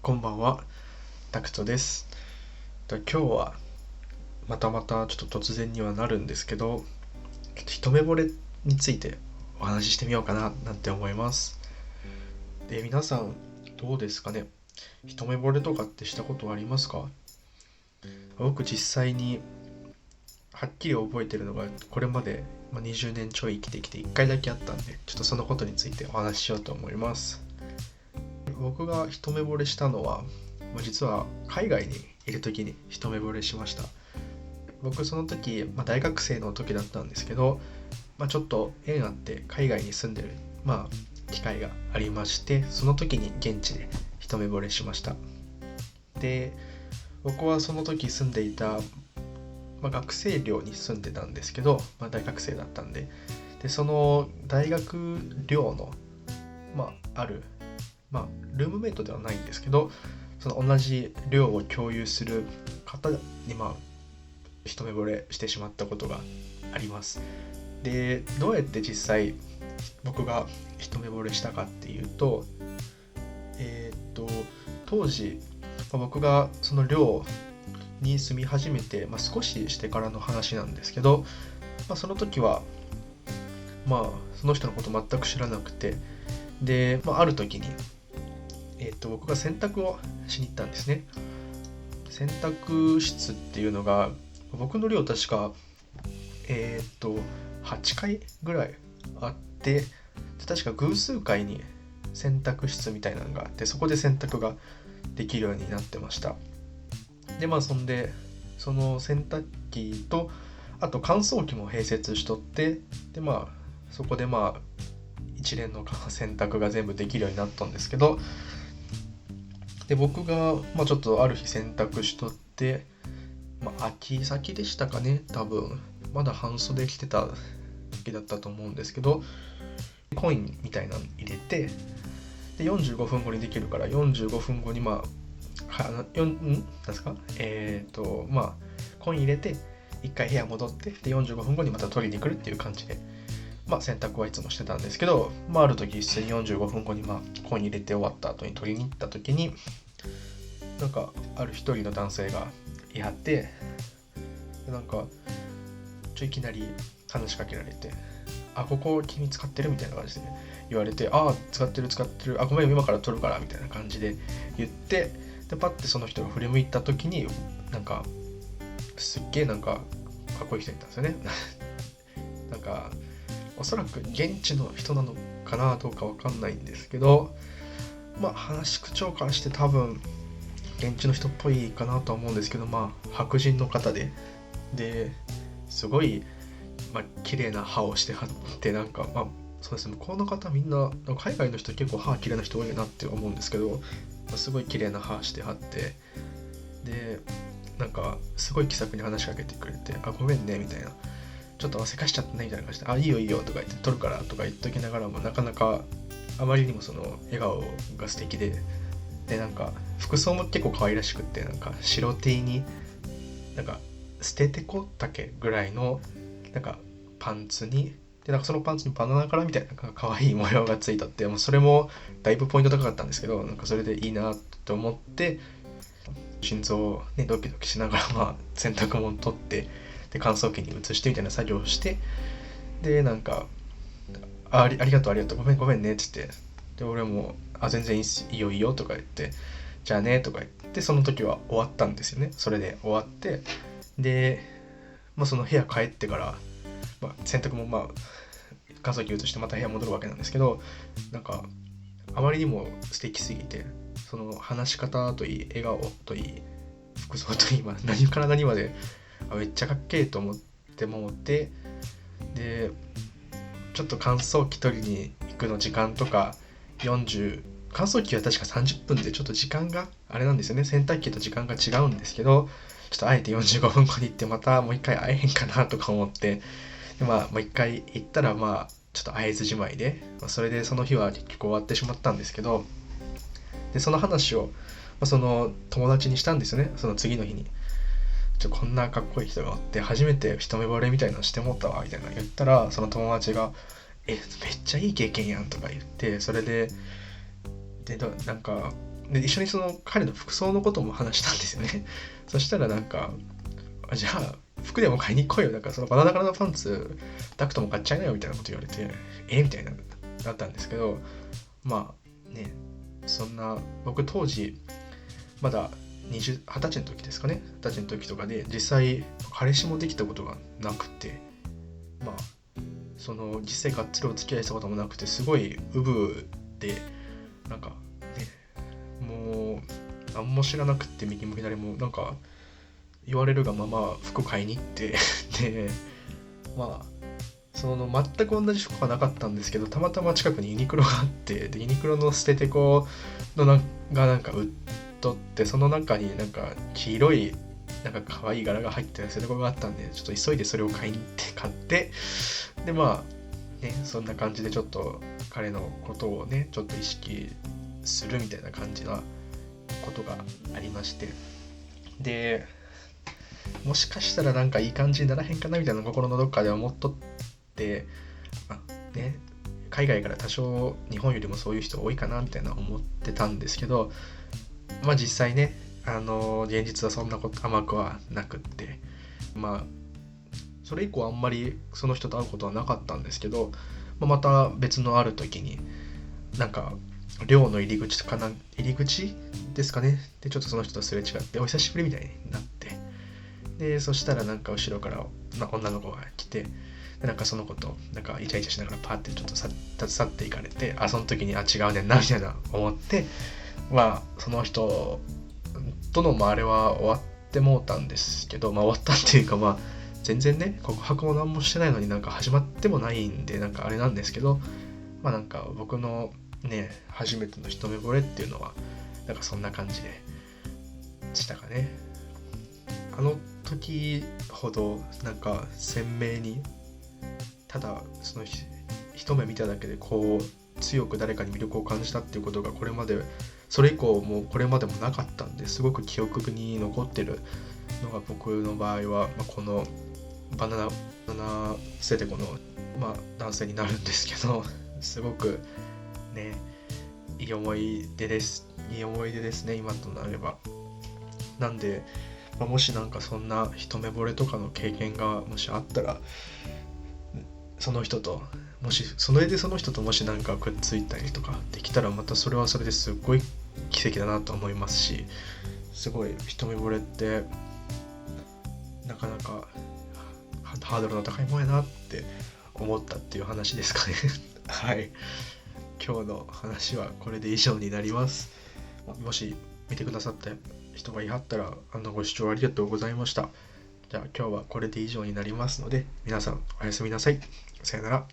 こんばんは、タクトです。今日はまたちょっと突然にはなるんですけど、一目惚れについてお話ししてみようかななんて思います。で、皆さんどうですかね。一目惚れとかってしたことありますか？僕実際にはっきり覚えてるのがこれまで20年ちょい生きてきて1回だけあったんで、ちょっとそのことについてお話ししようと思います。僕が一目惚れしたのは、実は海外にいる時に一目惚れしました。僕その時、大学生の時だったんですけど、ちょっと縁あって海外に住んでる、機会がありまして、その時に現地で一目惚れしました。で、僕はその時住んでいた、学生寮に住んでたんですけど、大学生だったんで、その大学寮の、ある、ルームメイトではないんですけど、その同じ寮を共有する方に、一目惚れしてしまったことがあります。で、どうやって実際僕が一目惚れしたかっていうと、当時、僕がその寮に住み始めて、少ししてからの話なんですけど、その時はその人のこと全く知らなくて、で、ある時に、僕が洗濯をしに行ったんですね。洗濯室っていうのが僕の寮確か8階ぐらいあって、確か偶数階に洗濯室みたいなのがあって、そこで洗濯ができるようになってました。でそんでその洗濯機とあと乾燥機も併設しとって、でそこで一連の洗濯が全部できるようになったんですけど、で僕がちょっとある日洗濯しとって、秋先でしたかね、多分まだ半袖着てた時だったと思うんですけど、コインみたいなの入れて、で45分後にできるから、45分後になんですかコイン入れて一回部屋戻って、で45分後にまた取りに来るっていう感じで、洗濯はいつもしてたんですけど、ある時一斉に45分後にコイン入れて終わった後に取りに行った時に、ある一人の男性がいはって、いきなり話しかけられて、ここ君使ってるみたいな感じで言われて、使ってる、ごめん今から取るからみたいな感じで言って、でパッてその人が振り向いた時に、すっげえかっこいい人いたんですよね。おそらく現地の人なのかなどうかわかんないんですけど、話し口調からして多分現地の人っぽいかなとは思うんですけど、白人の方ですごい綺麗な歯をしてはって、そうですね、向こうの方みんな海外の人結構歯綺麗な人多いなって思うんですけど、すごい綺麗な歯してはって、ですごい気さくに話しかけてくれて、ごめんねみたいな、ちょっと汗かしちゃってねみたいな感じで、いいよいいよとか言って取るからとか言っときながらも、なかなかあまりにもその笑顔が素敵で、服装も結構可愛らしくって、白 T に捨ててこ丈ぐらいのパンツに、でそのパンツにバナナ柄みたいな可愛い模様がついたって、それもだいぶポイント高かったんですけど、それでいいなと思って、心臓をねドキドキしながら洗濯物取って、で乾燥機に移してみたいな作業をして、でありがとうごめんごめんねって言って、で俺も全然いいよいいよとか言って、じゃあねとか言って、その時は終わったんですよね。それで終わって、でその部屋帰ってから、洗濯も乾燥機移してまた部屋戻るわけなんですけど、あまりにも素敵すぎて、その話し方といい笑顔といい服装といい、何から何までめっちゃかっけえと思って、でちょっと乾燥機取りに行くの時間とか乾燥機は確か30分でちょっと時間があれなんですよね。洗濯機と時間が違うんですけど、ちょっとあえて45分後に行って、またもう一回会えへんかなとか思って、でもう一回行ったらちょっと会えずじまいで、それでその日は結局終わってしまったんですけど、でその話を、その友達にしたんですよね。その次の日に、こんなかっこいい人がおって初めて一目惚れみたいなのしてもったわみたいな言ったら、その友達がめっちゃいい経験やんとか言って、それでで一緒にその彼の服装のことも話したんですよね。そしたらなんか、じゃあ服でも買いに来いよ、なんかそのバナナ柄のパンツダクトも買っちゃいなよみたいなこと言われて、みたいなだったんですけど、まあね、そんな僕当時まだ20歳の時ですかね、20歳の時とかで実際彼氏もできたことがなくて、まあその実際がっつりお付き合いしたこともなくて、すごいウブで、なんかね、もう何も知らなくって右も左もなんか言われるがまま服買いに行ってで、まあその全く同じ服はなかったんですけど、たまたま近くにユニクロがあって、でユニクロの捨ててこのなんか売っとって、その中になんか黄色いなんか可愛い柄が入ってる捨ててこがあったんで、ちょっと急いでそれを買いに行って買って、でまあね、そんな感じでちょっと彼のことをねちょっと意識するみたいな感じなことがありまして、でもしかしたらなんかいい感じにならへんかなみたいな心のどっかで思っとって、まあね、海外から多少日本よりもそういう人多いかなみたいな思ってたんですけど、まあ実際ね、現実はそんなこと甘くはなくって、まあそれ以降あんまりその人と会うことはなかったんですけど、また別のある時になんか寮の入り口とか入り口ですかね、でちょっとその人とすれ違ってお久しぶりみたいになって、でそしたらなんか後ろから女の子が来て、でなんかその子となんかイチャイチャしながらパーってちょっと立ち去っていかれて、その時に違うねんなみたいな思って、まあその人とのあれは終わってもうたんですけど、終わったっていうか全然ね告白も何もしてないのになんか始まってもないんでなんかあれなんですけど、なんか僕のね初めての一目惚れっていうのはなんかそんな感じでしたかね。あの時ほどなんか鮮明にただその一目見ただけでこう強く誰かに魅力を感じたっていうことがこれまでそれ以降もこれまでもなかったんで、すごく記憶に残ってるのが僕の場合は、このバナナ捨ててこの、男性になるんですけど、すごくねいい思い出ですね今となれば。なんで、もしなんかそんな一目惚れとかの経験がもしあったら、その人ともしそれでその人ともしなんかくっついたりとかできたら、またそれはそれですごい奇跡だなと思いますし、すごい一目惚れってなかなかハードルの高いもんやなって思ったっていう話ですかねはい、今日の話はこれで以上になります。もし見てくださった人がいはったらご視聴ありがとうございました。じゃあ今日はこれで以上になりますので、皆さんおやすみなさい。さよなら。